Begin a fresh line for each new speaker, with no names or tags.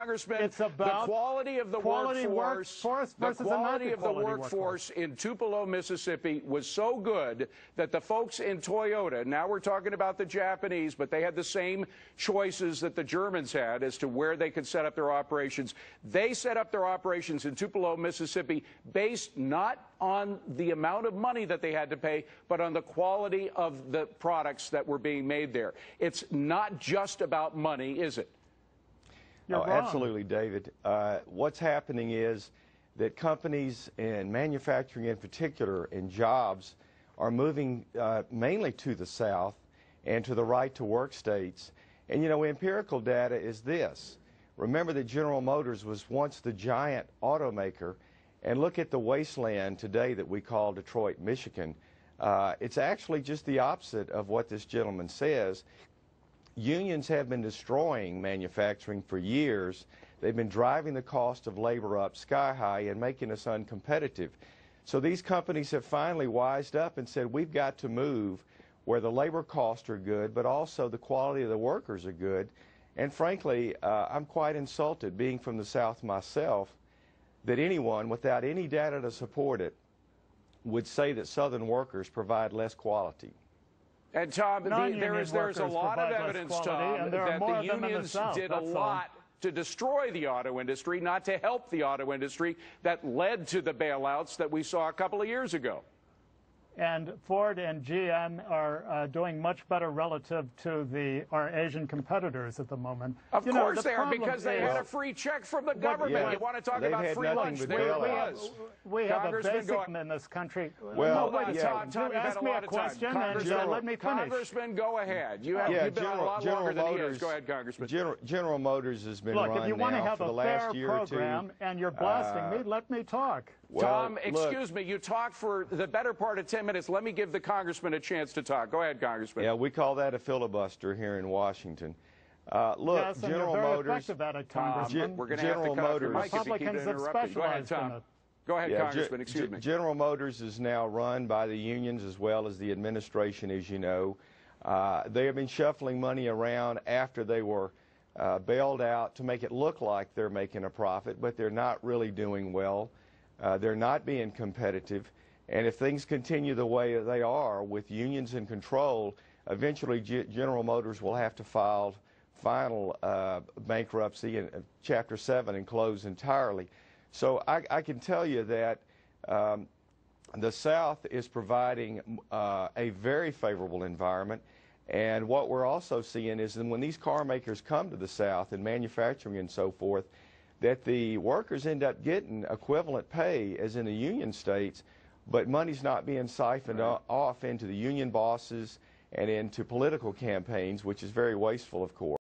Congressman,
It's about
the quality of the workforce
versus
the quality of the
workforce
workforce in Tupelo, Mississippi was so good that the folks in Toyota, now we're talking about the Japanese, but they had the same choices that the Germans had as to where they could set up their operations. They set up their operations in Tupelo, Mississippi, based not on the amount of money that they had to pay, but on the quality of the products that were being made there. It's not just about money, is it?
Oh, absolutely, David. What's happening is that companies and manufacturing in particular and jobs are moving mainly to the South and to the right-to-work states. And, you know, empirical data is this. Remember that General Motors was once the giant automaker, and look at the wasteland today that we call Detroit, Michigan. It's actually just the opposite of what this gentleman says. Unions have been destroying manufacturing for years. They've been driving the cost of labor up sky high and making us uncompetitive. So these companies have finally wised up and said, we've got to move where the labor costs are good, but also the quality of the workers are good. And frankly, I'm quite insulted, being from the South myself, that anyone without any data to support it would say that Southern workers provide less quality.
And Tom, there's a lot of evidence, Tom, that the unions did a lot to destroy the auto industry, not to help the auto industry, that led to the bailouts that we saw a couple of years ago.
And Ford and GM are doing much better relative to our Asian competitors at the moment.
Of course they are, because they had a free check from the government.
Yeah,
you want to talk about free lunch? There it was.
We have a basic in this country.
Well,
Tom,
you asked me a question and let me finish.
Congressman, go ahead. You've been on a lot longer than he has. Go ahead, Congressman.
General Motors has been run now for the last year or two.
Look, if you want to have a fair program and you're blasting me, let me talk.
Tom, excuse me, you talked for the better part of 10 minutes. Let me give the congressman a chance to talk. Go ahead, Congressman.
Yeah, we call that a filibuster here in Washington. Look,
yes,
General Motors.
We're going to have to cut your mic if you keep interrupting. Go ahead, Tom. Go ahead, Congressman. Excuse me.
General Motors is now run by the unions as well as the administration, as you know. They have been shuffling money around after they were bailed out to make it look like they're making a profit, but they're not really doing well. They're not being competitive. And if things continue the way they are with unions in control, eventually General Motors will have to file final bankruptcy in Chapter 7 and close entirely. So I can tell you that the South is providing a very favorable environment. And what we're also seeing is that when these car makers come to the South and manufacturing and so forth, that the workers end up getting equivalent pay as in the union states, but money's not being siphoned off into the union bosses and into political campaigns, which is very wasteful, of course.